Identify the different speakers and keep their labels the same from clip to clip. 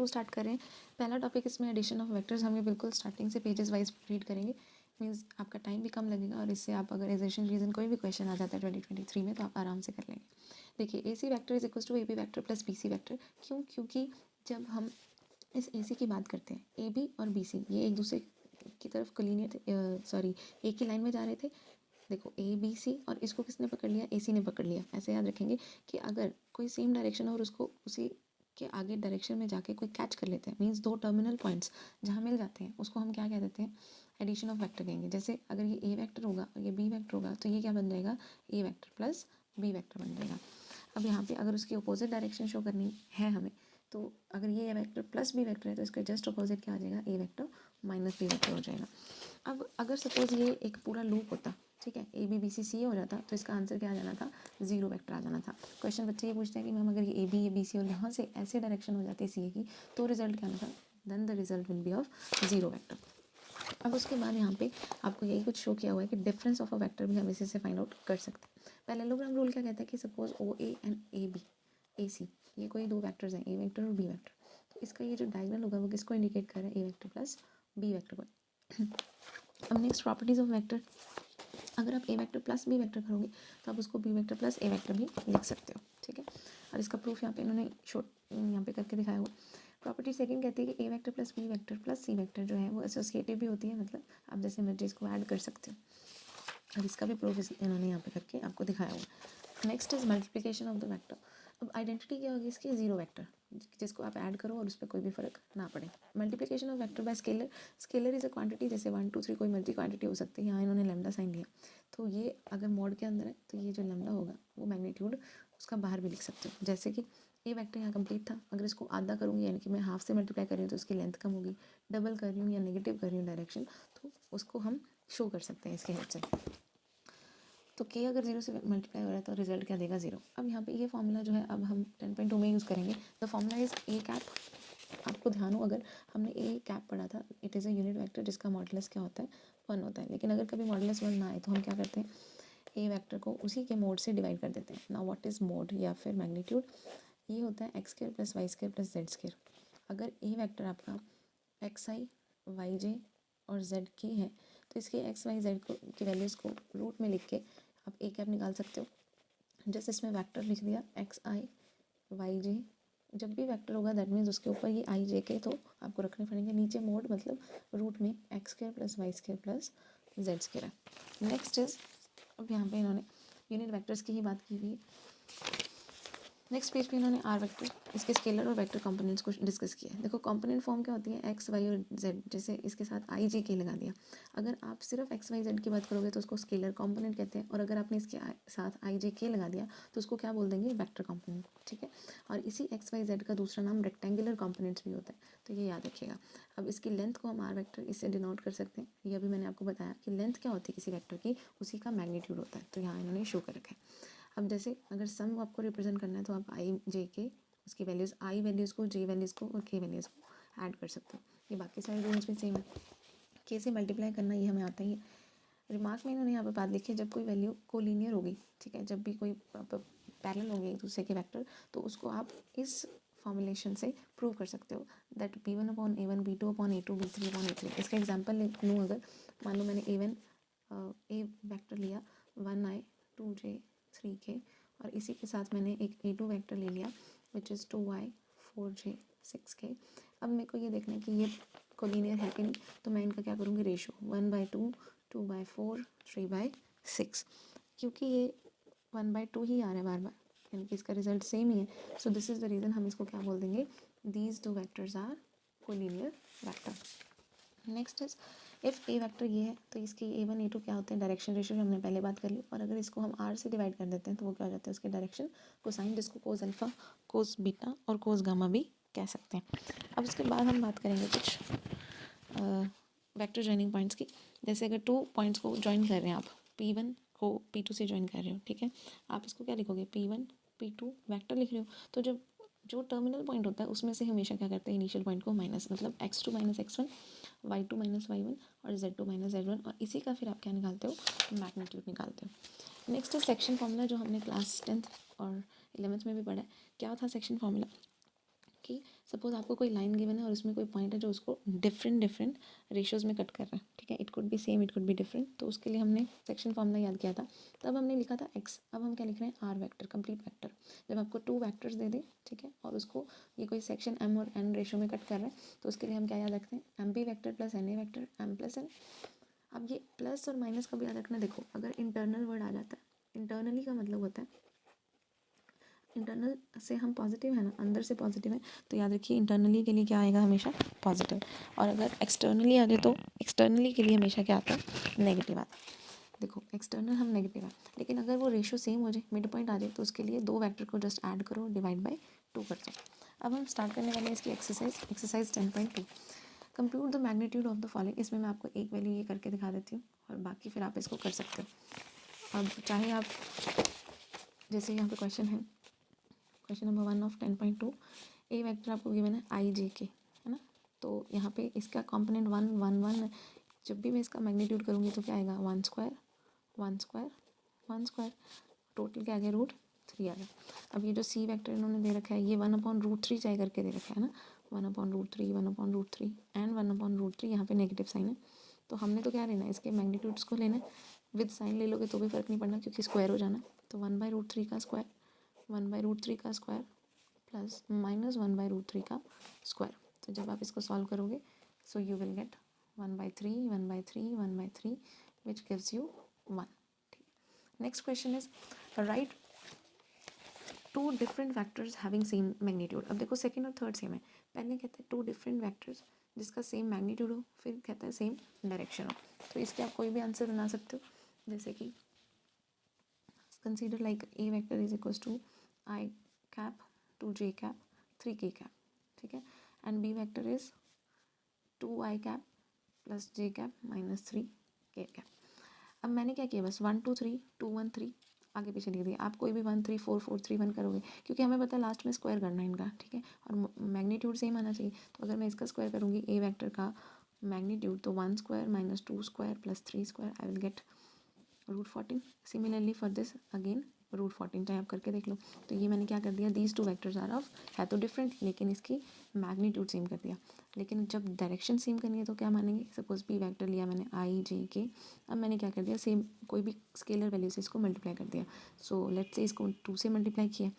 Speaker 1: Start करें। पहला topic इसमें एडिशन ऑफ वेक्टर्स, हम ये बिल्कुल स्टार्टिंग से पेजेस वाइज रीड करेंगे। मीन्स आपका टाइम भी कम लगेगा और इससे आप अगर एडिशन रीजन कोई भी क्वेश्चन आ जाता है 2023 में तो आप आराम से कर लेंगे। देखिए, A C vector is equal to A B vector plus B C vector. क्यों? क्योंकि जब हम इस ए सी की बात करते हैं, ए बी और बी सी ये एक दूसरे की तरफ कोलिनियर एक ही लाइन में जा रहे थे। देखो, ए बी सी और इसको किसने पकड़ लिया? ए सी ने पकड़ लिया। ऐसे याद रखेंगे कि अगर कोई सेम डायरेक्शन और उसको उसी के आगे डायरेक्शन में जाके कोई कैच कर लेते हैं, मीन्स दो टर्मिनल पॉइंट्स जहाँ मिल जाते हैं, उसको हम क्या कह देते हैं? एडिशन ऑफ वेक्टर कहेंगे। जैसे अगर ये ए वेक्टर होगा और ये बी वेक्टर होगा तो ये क्या बन जाएगा? ए वेक्टर प्लस बी वेक्टर बन जाएगा। अब यहाँ पे अगर उसकी अपोजिट डायरेक्शन शो करनी है हमें, तो अगर ये ए वेक्टर प्लस बी वेक्टर है तो इसका जस्ट अपोजिट क्या आ जाएगा? ए वेक्टर माइनस बी वेक्टर हो जाएगा। अब अगर सपोज ये एक पूरा लूप होता, ठीक है, ए बी बी सी सी हो जाता, तो इसका आंसर क्या आ जाना था? 0 वेक्टर आ जाना था। क्वेश्चन बच्चे ये पूछते हैं कि मैम अगर ये ए बी सी और यहाँ से ऐसे डायरेक्शन हो जाती है सी ए की, तो रिजल्ट क्या आना था? Then the result will be of 0 vector. अब उसके बाद यहाँ पे आपको यही कुछ शो किया हुआ है कि डिफरेंस ऑफ अ वेक्टर भी हम इसी से फाइंड आउट कर सकते हैं। पैरेललोग्राम रूल क्या कहता है कि suppose O A and A B A C, ये कोई दो वेक्टर्स हैं, ए वेक्टर और बी वेक्टर, तो इसका ये जो डायगोनल होगा वो किसको इंडिकेट कर रहा है? ए वेक्टर प्लस बी वेक्टर को। अब नेक्स्ट प्रॉपर्टीज ऑफ वेक्टर, अगर आप ए वेक्टर प्लस बी वेक्टर करोगे तो आप उसको बी वेक्टर प्लस ए वेक्टर भी लिख सकते हो, ठीक है। और इसका प्रूफ यहाँ पे इन्होंने यहाँ पे करके दिखाया हुआ। प्रॉपर्टी सेकंड कहती है कि A vector plus B vector plus C vector जो है वो एसोसिएटिव भी होती है, मतलब आप जैसे मर्जी इसको ऐड कर सकते हो, और इसका भी प्रूफ इन्होंने यहाँ पे करके आपको दिखाया हुआ। Next is multiplication of the vector. अब आइडेंटिटी क्या होगी इसकी? 0 वेक्टर, जिसको आप ऐड करो और उस पर कोई भी फर्क ना पड़े। Multiplication of vector by scalar, scalar is a quantity, जैसे 1 2 3 कोई मल्टी क्वांटिटी हो सकती है। यहाँ इन्होंने लैम्डा साइन लिया, तो ये अगर मॉड के अंदर है तो ये जो लैम्डा होगा वो मैग्नीट्यूड उसका बाहर भी लिख सकते हो। जैसे कि ए वेक्टर यहाँ कंप्लीट था, अगर इसको आधा करूँगी यानी कि मैं हाफ से मल्टीप्लाई कर रही हूँ तो उसकी लेंथ कम होगी। डबल कर रही हूँ या नेगेटिव कर रही हूँ डायरेक्शन, तो उसको हम शो कर सकते हैं इसके हेल्प से। तो के अगर 0 से मल्टीप्लाई हो रहा है तो रिजल्ट क्या देगा? 0। अब यहाँ पे ये फॉर्मूला जो है अब हम 10.2 में यूज़ करेंगे। The formula is A cap. आपको ध्यान हो, अगर हमने ए कैप पढ़ा था, it is a unit vector जिसका मॉडुलस क्या होता है? 1 होता है। लेकिन अगर कभी मॉडुलस 1 ना आए तो हम क्या करते हैं? ए वेक्टर को उसी के मोड से डिवाइड कर देते हैं। नाउ व्हाट इज़ मोड या फिर मैग्नीट्यूड? ये होता है x square plus y square plus z square. अगर ए वेक्टर आपका एक्स आई वाई जे और जेड की है तो इसके एक्स वाई जेड को की वैल्यूज़ को रूट में लिख के आप ए कैप निकाल सकते हो। जैसे इसमें वेक्टर लिख दिया एक्स आई वाई जे, जब भी वेक्टर होगा दैट मीन्स उसके ऊपर ये आई जे के तो आपको रखने पड़ेंगे। नीचे मोड मतलब रूट में x square plus y square plus z square है। नेक्स्ट इज, अब यहाँ पे इन्होंने यूनिट वेक्टर्स की ही बात की हुई है। नेक्स्ट पेज पे इन्होंने आर वेक्टर, इसके स्केलर और वेक्टर कंपोनेंट्स को डिस्कस किया है। देखो, कंपोनेंट फॉर्म क्या होती है? एक्स वाई और जेड, जैसे इसके साथ आई जे के लगा दिया। अगर आप सिर्फ एक्स वाई जेड की बात करोगे तो उसको स्केलर कंपोनेंट कहते हैं, और अगर आपने इसके साथ आई जे के लगा दिया तो उसको क्या बोल देंगे? वेक्टर कंपोनेंट, ठीक है। और इसी एक्स वाई जेड का दूसरा नाम रेक्टेंगुलर कंपोनेंट्स भी होता है, तो ये याद रखिएगा। अब इसकी लेंथ को हम आर वेक्टर इससे डिनोट कर सकते हैं। ये अभी मैंने आपको बताया कि लेंथ क्या होती है किसी वेक्टर की, उसी का मैग्नीट्यूड होता है, तो यहाँ इन्होंने शो कर रखा है। अब जैसे अगर सम आपको रिप्रेजेंट करना है तो आप आई जे के उसकी वैल्यूज़, आई वैल्यूज़ को, जे वैल्यूज़ को और के वैल्यूज़ को ऐड कर सकते हो। ये बाकी सारे रूल्स भी सेम है। के से मल्टीप्लाई करना ये हमें आता ही है। रिमार्क में इन्होंने यहाँ पे बात लिखी है, जब कोई वैल्यू कोलिनियर होगी, ठीक है, जब भी कोई पैरेलल होंगे एक दूसरे के वेक्टर, तो उसको आप इस फॉर्मुलेशन से प्रूव कर सकते हो that b1 upon a1 b2 upon a2 b3 upon a3। इसका एग्जाम्पल लूँ, अगर मान लो मैंने a1 ए वेक्टर लिया 1i 2j 3k, और इसी के साथ मैंने एक a2 वेक्टर ले लिया which is 2y 4j 6k। अब मेरे को ये देखना है कि ये कोलिनियर है कि नहीं, तो मैं इनका क्या करूँगी? रेशो 1/2 2/4 3/6, क्योंकि ये 1/2 ही आ रहा है बार बार, यानी कि इसका रिजल्ट सेम ही है। So this is the reason हम इसको क्या बोल देंगे? These two vectors are collinear vector. Next is, if a vector ये है तो इसकी a1 a2 क्या होते हैं? डायरेक्शन रेशियो, हमने पहले बात कर ली। और अगर इसको हम r से डिवाइड कर देते हैं तो वो क्या हो जाता है? उसके डायरेक्शन कोसाइन, जिसको कोस अल्फा, कोस बीटा और कोस गामा भी कह सकते हैं। अब उसके बाद हम बात करेंगे कुछ वेक्टर जॉइनिंग पॉइंट्स की। जैसे अगर 2 पॉइंट्स को ज्वाइन कर रहे हैं आप, p1 को p2 से ज्वाइन कर रहे हो, ठीक है, आप इसको क्या लिखोगे? p1 p2 वेक्टर लिख रहे हो, तो जब जो टर्मिनल पॉइंट होता है उसमें से हमेशा क्या करते हैं, इनिशियल पॉइंट को माइनस, मतलब x2 minus x1, y2 minus y1 और z2 माइनस z1, और इसी का फिर आप क्या निकालते हो, मैग्नीट्यूड निकालते हो। नेक्स्ट है सेक्शन फार्मूला, जो हमने क्लास 10th और 11th में भी पढ़ा है। क्या था सेक्शन फार्मूला, कि सपोज आपको कोई लाइन गिवन है और उसमें कोई पॉइंट है जो उसको डिफरेंट रेशियोज़ में कट कर रहा है, ठीक है, it could be same, it could be different. तो उसके लिए हमने सेक्शन फार्मूला याद किया था, तब हमने लिखा था x, अब हम क्या लिख रहे हैं, आर वेक्टर, कंप्लीट वेक्टर। जब आपको 2 वेक्टर्स दे दे, ठीक है, और उसको ये कोई सेक्शन m और n रेशियो में कट कर रहा है, तो उसके लिए हम क्या याद रखते हैं, m p vector plus n a vector, m plus n. अब ये प्लस और माइनस का भी याद रखना। देखो अगर इंटरनल वर्ड आ जाता है, इंटरनली का मतलब होता है, इंटरनल से हम पॉजिटिव है ना, अंदर से पॉजिटिव है, तो याद रखिए इंटरनली के लिए क्या आएगा, हमेशा पॉजिटिव। और अगर एक्सटर्नली आ जाए तो एक्सटर्नली के लिए हमेशा क्या आता है, नेगेटिव आता है। देखो एक्सटर्नल हम नेगेटिव है, लेकिन अगर वो रेशियो सेम हो जाए, मिड पॉइंट आ जाए, तो उसके लिए 2 वेक्टर को जस्ट ऐड करो, डिवाइड बाय 2 कर दो। अब हम स्टार्ट करने वाले हैं इसकी exercise 10.2, compute the magnitude of the following. इसमें मैं आपको एक वैल्यू ये करके दिखा देती हूँ और बाकी फिर आप इसको कर सकते हो। अब चाहे आप, जैसे यहाँ पे क्वेश्चन है, question number 1 of 10.2, A vector आपको गिवन है आई जे के, है ना। तो यहाँ पे इसका कंपोनेंट 1 1 1 है। जब भी मैं इसका मैग्नीट्यूड करूँगी तो क्या आएगा, 1 स्क्वायर 1 स्क्वायर 1 स्क्वायर, टोटल क्या आ गया, √3 आ गया। अब ये जो सी वेक्टर इन्होंने दे रखा है, ये 1/√3 चाहे करके दे रखा है ना, 1/√3 1/√3 एंड 1/√3, यहाँ पे नेगेटिव साइन है। तो हमने तो क्या लेना है, इसके मैग्नीट्यूड्स को लेना है। विद साइन ले लोगे तो भी फ़र्क नहीं पड़ना, क्योंकि स्क्वायर हो जाना। तो 1/√3 का स्क्वायर, 1/√3 का स्क्वायर प्लस माइनस 1/√3 का स्क्वायर। तो जब आप इसको सॉल्व करोगे, so you will gate 1/3 1/3 1/3 which gives you 1। Next question is right 2 different vectors having same magnitude. अब देखो सेकंड और थर्ड सेम है, पहले कहते हैं 2 डिफरेंट वैक्टर्स जिसका सेम मैग्नीट्यूड हो, फिर कहता है सेम डायरेक्शन हो। तो इसके आप कोई भी आंसर बना सकते हो, जैसे कि consider like a vector is equals to i cap two j cap 3k cap, ठीक है, and b vector is 2i cap plus j cap minus 3k cap. अब मैंने क्या किया, बस 1 2 3 2 1 3 आगे पीछे लिख दिया। आप कोई भी 1 3 4 4 3 1 करोगे, क्योंकि हमें पता है लास्ट में स्क्वायर करना है इनका, ठीक है, और मैग्नीट्यूड सेम आना चाहिए। तो अगर मैं इसका स्क्वायर करूँगी, ए वेक्टर का मैग्नीट्यूड, तो 1 square minus 2 square plus 3 square, I will get √14। Similarly for this again √14, चाहे आप करके देख लो। तो ये मैंने क्या कर दिया, दीज 2 वेक्टर्स आर ऑफ, है तो डिफरेंट, लेकिन इसकी मैग्नीट्यूड सेम कर दिया। लेकिन जब डायरेक्शन सेम करनी है तो क्या मानेंगे, सपोज पी वेक्टर लिया मैंने आई जे के, अब मैंने क्या कर दिया, सेम कोई भी स्केलर वैल्यू से इसको मल्टीप्लाई कर दिया। सो लेट्स से इसको 2 से मल्टीप्लाई किया।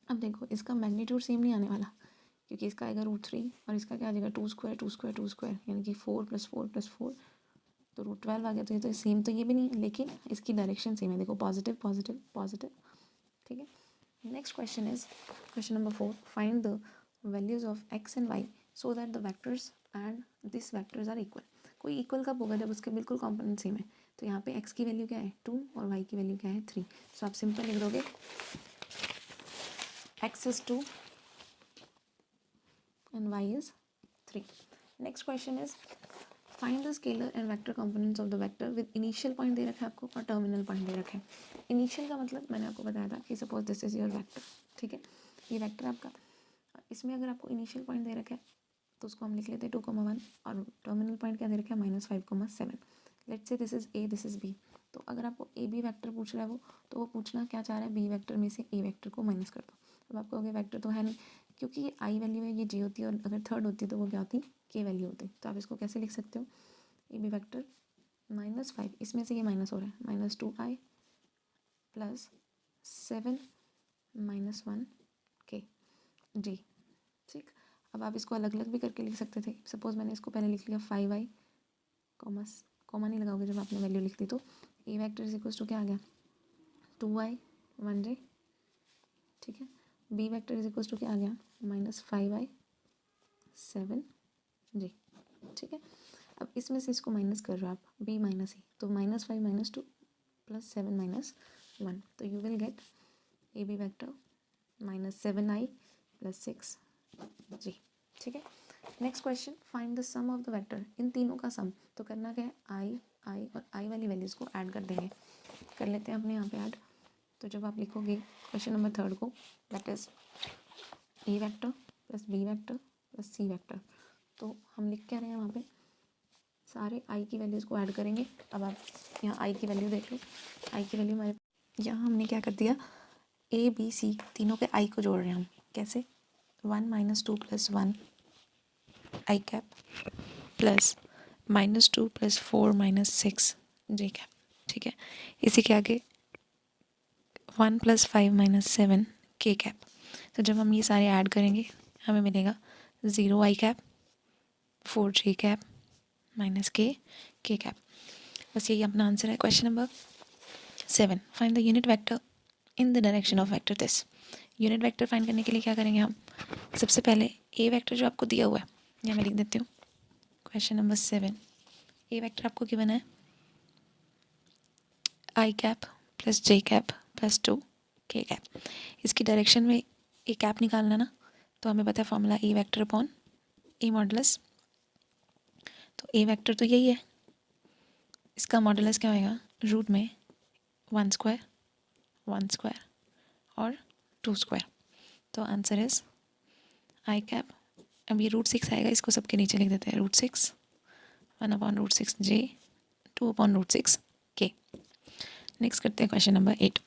Speaker 1: अब देखो इसका मैग्नीट्यूड सेम नहीं आने वाला, क्योंकि इसका आएगा √3 और इसका क्या आ जाएगा, 2 स्क्वायर 2 स्क्वायर 2 स्क्वायर, यानी कि 4 + 4 + 4, तो √12 आ गया। तो ये तो सेम तो ये भी नहीं, लेकिन इसकी डायरेक्शन सेम है। देखो पॉजिटिव पॉजिटिव पॉजिटिव, ठीक है। Next question is question number 4, find the values of x and y so that the vectors and this vectors are equal. कोई इक्वल कब होगा, जब उसके बिल्कुल कॉम्पोनेंट सेम है। तो यहाँ पे x की वैल्यू क्या है 2 और y की वैल्यू क्या है 3। सो आप सिंपल लिख दोगे x is 2 and y is 3। Next question is find the scalar and vector components of the vector with initial point दे रखा है आपको और टर्मिनल पॉइंट दे रखा है। इनिशियल का मतलब मैंने आपको बताया था कि suppose this is your vector, ठीक है, ये वेक्टर आपका, इसमें अगर आपको इनिशियल पॉइंट दे रखा है तो उसको हम लिख लेते हैं 2,1 और टर्मिनल पॉइंट क्या दे रखा है -5,7। Let's say this is a this is b. तो अगर आपको ए बी वैक्टर पूछ रहा है वो, तो वो पूछना क्या चाह रहा है, बी वैक्टर में से ए वैक्टर को माइनस कर दो। अब आप कहोगे वैक्टर तो है नहीं, क्योंकि ये आई वैल्यू है, ये जे होती है, और अगर थर्ड होती तो वो क्या होती, के वैल्यू होती। तो आप इसको कैसे लिख सकते हो, ए बी वैक्टर -5, इसमें से ये माइनस हो रहा है, -2i प्लस 7 -1 के जी, ठीक। अब आप इसको अलग अलग भी करके लिख सकते थे। सपोज मैंने इसको पहले लिख लिया 5i, कॉमा नहीं लगाओगे जब आपने वैल्यू लिख दी, तो a vector is equals to क्या आ गया 2i 1j, ठीक है। B vector is equals to क्या आ गया -5i 7j, ठीक है। अब इसमें से इसको माइनस कर रहे हो आप, बी माइनस ई, तो -5 -2 प्लस 7 -1, तो you will get A B vector -7i plus 6j, ठीक है। Next question, find the sum of the vector, इन तीनों का सम। तो करना क्या है, आई और आई वाली वैल्यूज़ को ऐड कर देंगे। कर लेते हैं अपने यहाँ पे ऐड। तो जब आप लिखोगे क्वेश्चन नंबर 3 को, that is a vector plus B vector plus C vector. तो हम लिख क्या रहे हैं वहाँ पे, सारे आई की वैल्यूज़ को ऐड करेंगे। अब आप यहाँ आई की वैल्यू देख लो, आई की वैल्यू हमारे यहाँ हमने क्या कर दिया, ए बी सी तीनों के आई को जोड़ रहे हैं हम। कैसे, 1 - 2 + 1 आई कैप प्लस -2 + 4 - 6 जे कैप। ठीक है, इसी के आगे 1 + 5 - 7 के कैप। तो जब हम ये सारे ऐड करेंगे हमें मिलेगा 0 आई कैप, 4 जे कैप माइनस के कैप। बस यही अपना आंसर है। Question number 7, find the unit vector in the direction of vector this. Unit vector find करने के लिए क्या करेंगे हम, सबसे पहले ए वेक्टर जो आपको दिया हुआ है या मैं लिख देती हूँ। क्वेश्चन नंबर 7, ए वेक्टर आपको गिवन है आई cap plus j cap plus 2 के कैप। इसकी डायरेक्शन में ए कैप निकालना ना, तो हमें पता है formula A vector upon A modulus. तो ए वेक्टर तो यही है, इसका मॉडुलस क्या होएगा, रूट में 1 स्क्वायर 1 स्क्वायर और 2 स्क्वायर। तो आंसर इज आई कैप। अब ये √6 आएगा, इसको सबके नीचे लिख देते हैं, √6 1/√6 जे 2/√6 के। नेक्स्ट करते हैं question number 8,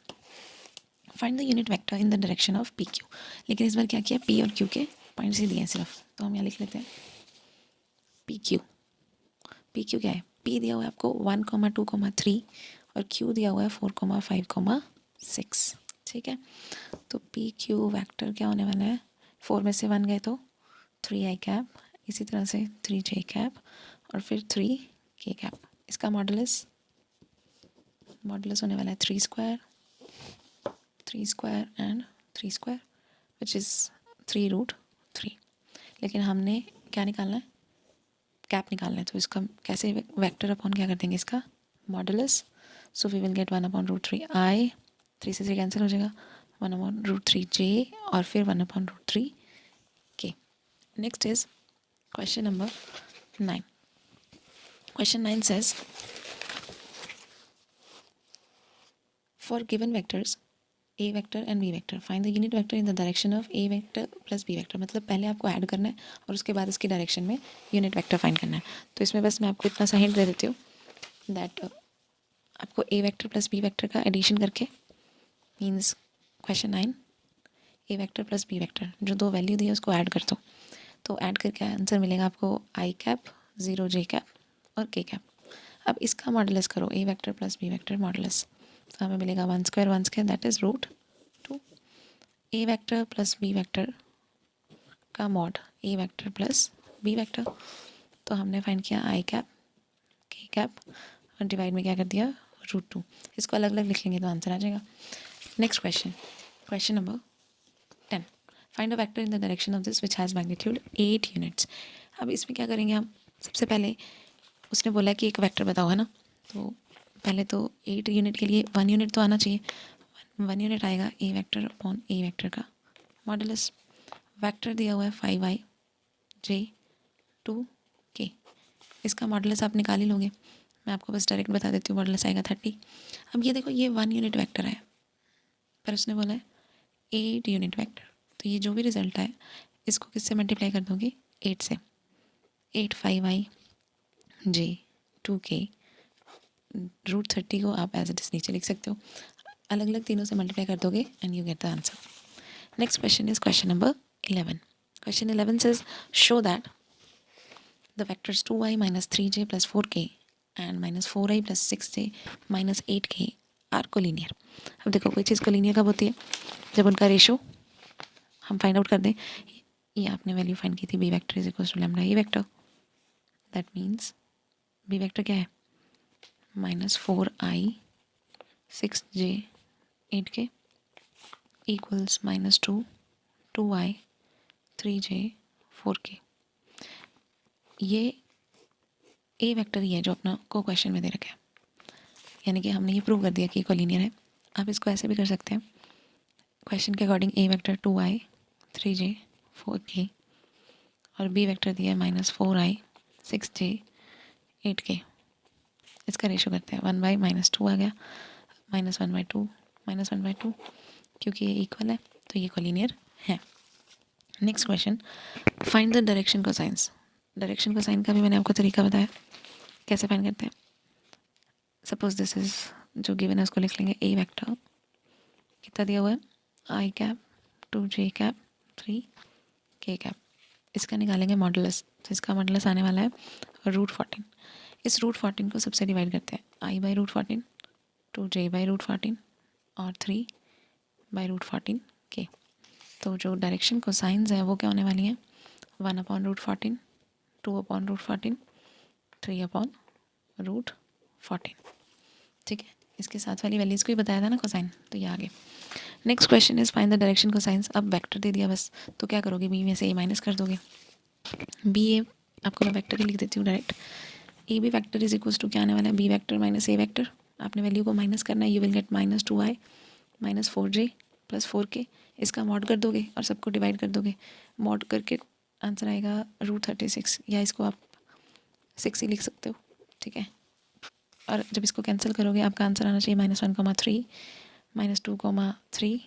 Speaker 1: find the unit vector in the direction of P Q. लेकिन इस बार क्या किया, पी और क्यू के पॉइंट्स ही दिए हैं सिर्फ, तो हम यहाँ लिख लेते हैं पी क्यू। पी क्यू क्या है, पी दिया हुआ है आपको 1, 2, 3 और क्यू दिया हुआ है 4, 5, 6। ठीक है, तो पी क्यू वैक्टर क्या होने वाला है, 4 में से 1 गए तो 3 आई कैप, इसी तरह से 3 जे कैप और फिर 3 के कैप। इसका मॉडुलस होने वाला है 3 square and 3 square which is 3√3। लेकिन हमने क्या निकालना है, कैप निकालना है। तो इसका कैसे, वेक्टर अपॉन क्या कर देंगे इसका modulus. So we will get 1/√3 i, 3 से 3 कैंसिल हो जाएगा, 1/√3 जे और फिर 1/√3 के। Next is question number 9. Question 9 says, for given vectors a vector and b vector find the unit vector in the direction of a vector plus b vector। मतलब पहले आपको add करना है और उसके बाद इसकी डायरेक्शन में यूनिट वेक्टर फाइंड करना है। तो इसमें बस मैं आपको इतना सा हिंट दे देती हूँ दैट आपको a vector plus b vector का एडिशन करके means question 9 a vector plus b vector जो दो वैल्यू दी है उसको ऐड कर दो, तो ऐड करके आंसर मिलेगा आपको आई कैप 0 जे कैप और के कैप। अब इसका मॉडुलस करो, A vector plus B vector modulus, तो हमें मिलेगा 1 square that is √2। A vector plus B vector का mod A vector plus B vector, तो हमने फाइंड किया आई कैप के कैप और डिवाइड में क्या कर दिया √2। इसको अलग अलग लिख लेंगे तो आंसर आ जाएगा। Next question, question number 10, find a vector in the direction of this which has magnitude 8 units. अब इसमें क्या करेंगे हम, सबसे पहले उसने बोला कि एक वेक्टर बताओ है ना, तो पहले तो 8 यूनिट के लिए 1 यूनिट तो आना चाहिए। 1 यूनिट आएगा ए वेक्टर अपॉन ए वेक्टर का मॉडुलस। वेक्टर दिया हुआ है 5i जे 2 के, इसका मॉडुलस आप निकाल ही लोगे, मैं आपको बस डायरेक्ट बता देती हूँ, मॉडुलस आएगा 30। अब ये देखो ये 1 यूनिट वेक्टर है पर उसने बोला है 8 यूनिट वेक्टर, तो ये जो भी रिजल्ट आए इसको किससे मल्टीप्लाई कर दोगे 8 से, 8 5i जे 2 के √30 को आप एज इट इज़ नीचे लिख सकते हो, अलग अलग तीनों से मल्टीप्लाई कर दोगे and you get the answer. Next question is question number 11. Question 11 says show that the vectors 2i - 3j + 4k and -4i + 6j - 8k are collinear। अब देखो कोई चीज़ कोलिनियर कब होती है, जब उनका रेशो हम फाइंड आउट कर दें। ये आपने वैल्यू फाइंड की थी b vector is equal to lambda a vector, that means b vector क्या है -4i 6j 8k equals -2 2i 3j 4k। ये ए वेक्टर ही है जो अपना को क्वेश्चन में दे रखा है, यानी कि हमने ये प्रूव कर दिया कि कोलिनियर है। आप इसको ऐसे भी कर सकते हैं, क्वेश्चन के अकॉर्डिंग ए वेक्टर 2i 3j 4k और बी वेक्टर दिया है -4i 6j 8k। इसका रेशो करते हैं 1/-2 आ गया, -1/2 -1/2, क्योंकि ये इक्वल है तो ये कोलिनियर है। Next question, find the direction cosines. Direction cosine का भी मैंने आपको तरीका बताया कैसे फाइंड करते हैं। सपोज दिस इज जो गिवन है उसको लिख लेंगे ए वेक्टर, कितना दिया हुआ है आई cap 2j cap 3k cap, इसका निकालेंगे मॉडुलस। तो इसका मॉडुलस आने वाला है √14। इस √14 को सबसे डिवाइड करते हैं, आई बाई √14, 2j बाई √14 और 3/√14k। तो जो डायरेक्शन कोसाइंस है वो क्या होने वाली हैं, 1/√14, 2/√14, 3/√14। ठीक है, इसके साथ वाली वैल्यूज़ को ही बताया था ना कोसाइन, तो ये आगे। Next question is find the direction cosines. अब वेक्टर दे दिया बस, तो क्या करोगे, बी में से ए माइनस कर दोगे। बी ए आपको मैं वेक्टर ही लिख देती हूँ direct. A b vector is equals to क्या आने वाला है, b vector minus a vector. आपने वैल्यू को माइनस करना है, you will get -2i minus 4j plus 4k। इसका मॉड कर दोगे और सबको डिवाइड कर दोगे, मॉड करके आंसर आएगा √36, या इसको आप 6 ही लिख सकते हो। ठीक है, और जब इसको कैंसिल करोगे आपका आंसर आना चाहिए -1,3 -2,3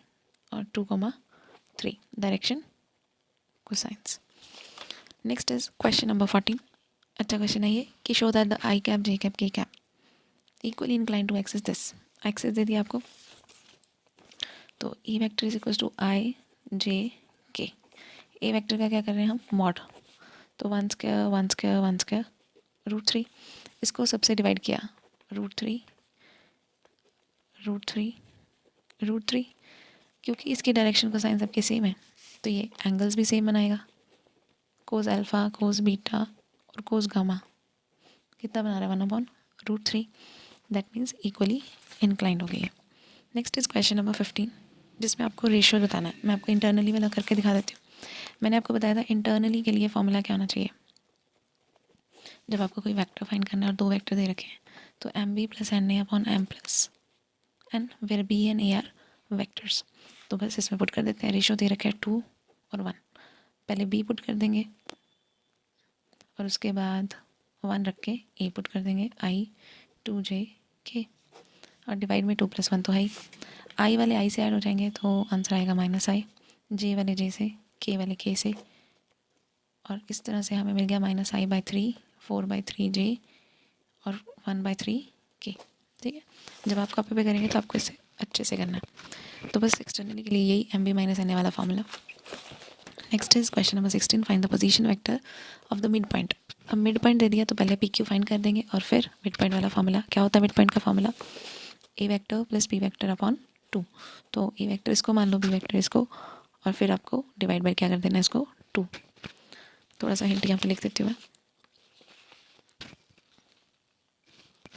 Speaker 1: और 2,3 direction cosines. Next is question number 14। अच्छा क्वेश्चन है ये कि show that the I cap J cap K cap equally incline to axis this. Axis दे दिया आपको, तो E vector is equal to I J K. A vector का क्या कर रहे हैं हम, मॉड, तो 1 स्क्वायर 1 स्क्वायर 1 स्क्वायर √3। इसको सबसे डिवाइड किया, √3 √3 क्योंकि इसकी डायरेक्शन कोसाइन सबके सेम है, तो ये एंगल्स भी सेम बनाएगा, कोस अल्फ़ा कोस बीटा और कोस गामा। कितना बना रहा है, 1/√3। दैट मीन्स इक्वली इंक्लाइंड हो गई है। नेक्स्ट इज क्वेश्चन नंबर 15, जिसमें आपको रेशियो बताना है। मैं आपको इंटरनली वाला करके दिखा देती हूँ। मैंने आपको बताया था इंटरनली के लिए फॉर्मूला क्या होना चाहिए, जब आपको कोई वेक्टर फाइंड करना है और 2 वेक्टर दे रखे हैं, तो mb + na/m + n, where b and a are vectors. तो बस इसमें पुट कर देते हैं, रेशियो दे रखे हैं 2 और 1। पहले b पुट कर देंगे और उसके बाद 1 रख के a पुट कर देंगे, i 2j k, और डिवाइड में 2 + 1 तो है ही। i वाले i से ऐड हो जाएंगे तो आंसर आएगा -i, j वाले j से, k वाले k से, और इस तरह से हमें मिल गया -i/3, 4/3j और 1/3k। ठीक है, जब आप कॉपी पे करेंगे तो आपको इसे अच्छे से करना है। तो बस एक्सटर्नली के लिए यही mb - na वाला formula. Next is question number 16, find the position vector of the mid point. अब मिड पॉइंट दे दिया तो पहले पी क्यू फाइंड कर देंगे और फिर मिड पॉइंट वाला फॉर्मूला। क्या होता है मिड पॉइंट का formula, A vector plus B vector upon 2। तो ए वेक्टर इसको मान लो, बी वेक्टर इसको, और फिर आपको डिवाइड बाय क्या कर देना है, इसको 2। थोड़ा सा हिंट यहाँ पे लिख देती हूँ मैं,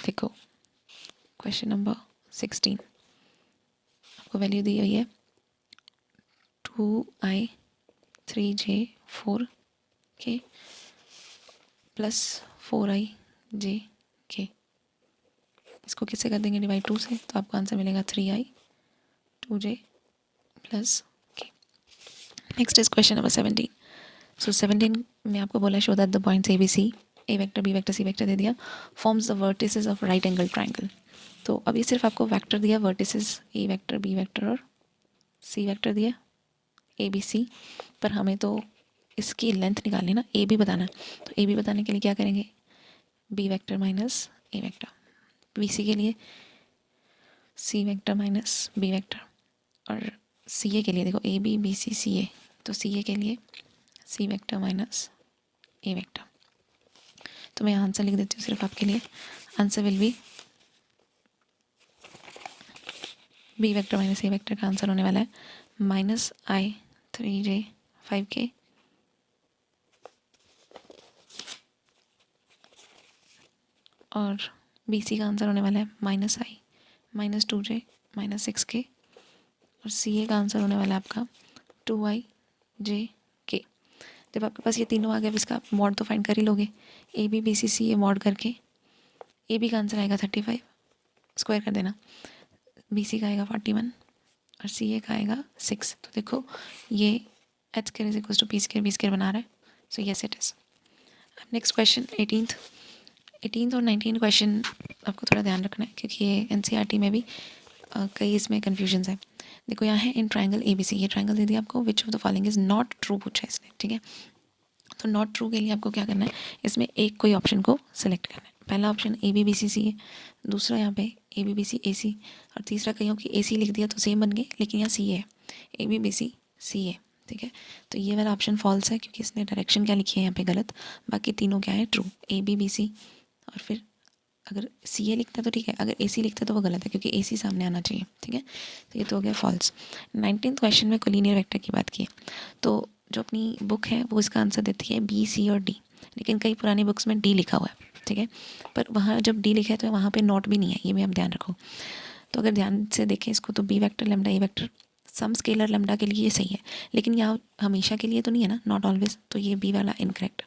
Speaker 1: देखो क्वेश्चन नंबर 16 आपको वैल्यू दी हुई है 2i 3j 4k plus 4i j k। इसको किससे कर देंगे, डिवाइड 2 से, तो आपको आंसर मिलेगा 3i 2j plus k। Next is question number 17। So 17 में आपको बोला show that the points A B C, A vector B vector C vector दे दिया, forms the vertices of right angle triangle. तो अभी सिर्फ आपको वेक्टर दिया, vertices A vector B vector और सी वेक्टर दिया, ए बी सी, पर हमें तो इसकी लेंथ निकालनी है ना, ए बी बताना है। तो ए बी बताने के लिए क्या करेंगे, B vector minus a vector, B C के लिए c vector minus B vector, और सी ए के लिए देखो ए बी बी सी सी ए, तो सी ए के लिए c vector minus a vector. तो मैं आंसर लिख देती हूँ सिर्फ आपके लिए, answer will be b vector minus a vector का आंसर होने वाला है -i 3j 5k और बी सी का आंसर होने वाला है -i -2j -6k और सी ए का आंसर होने वाला है आपका 2i j k। जब आपके पास ये तीनों आ गए, इसका मॉड तो फाइंड कर ही लोगे, a b b c c a mod करके ए बी का आंसर आएगा 35, स्क्वायर कर देना, बी सी का आएगा 41 और सी ए का आएगा 6। तो देखो ये h square is equal to p square b square बना रहा है, सो यस इट इज। अब नेक्स्ट क्वेश्चन 18th और 19th क्वेश्चन आपको थोड़ा ध्यान रखना है, क्योंकि ये एनसीईआरटी में भी कई इसमें कन्फ्यूजन्स है। देखो यहाँ है इन ट्रायंगल ABC, ये ट्रायंगल दे दिया आपको, which of the following is not true पूछा है इसने, ठीक है। तो नॉट ट्रू के लिए आपको क्या करना है, इसमें एक कोई ऑप्शन को सिलेक्ट करना है। पहला ऑप्शन ABBCC है, दूसरा यहाँ पे ABBCAC, और तीसरा कहीं कि AC लिख दिया तो सेम बन गए, लेकिन यहाँ C है, ABBCCA, ठीक है। तो ये वाला ऑप्शन फॉल्स है क्योंकि इसने डायरेक्शन क्या लिखी है यहाँ पे गलत, बाकी तीनों क्या है ट्रू, ABBC, और फिर अगर CA लिखता है तो ठीक है, अगर AC लिखता है तो वो गलत है क्योंकि AC सामने आना चाहिए, ठीक है। तो ये तो हो गया फॉल्स। 19th क्वेश्चन में कोलिनियर वेक्टर की बात की है, तो जो अपनी बुक है वो इसका आंसर देती है B, C और D, लेकिन कई पुरानी बुक्स में D लिखा हुआ है, ठीक है। पर वहाँ जब D लिखा है तो वहाँ पे नॉट भी नहीं है, ये भी आप ध्यान रखो। तो अगर ध्यान से देखें इसको तो B vector lambda A vector some scalar lambda के लिए ये सही है, लेकिन यहाँ हमेशा के लिए तो नहीं है ना, नॉट ऑलवेज, तो ये B वाला इनकरेक्ट।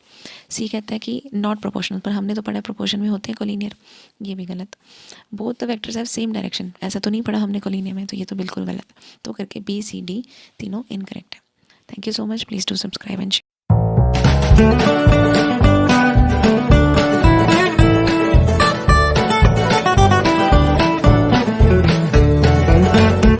Speaker 1: C कहता है कि नॉट प्रोपोर्शनल, पर हमने तो पढ़ा प्रोपोर्शन में होते हैं कोलिनियर, ये भी गलत। Both the vectors have same direction, ऐसा तो नहीं पढ़ा हमने कोलिनियर में, तो ये तो बिल्कुल गलत। तो करके B, C, D तीनों इनकरेक्ट है। Thank you so much, please do subscribe and share.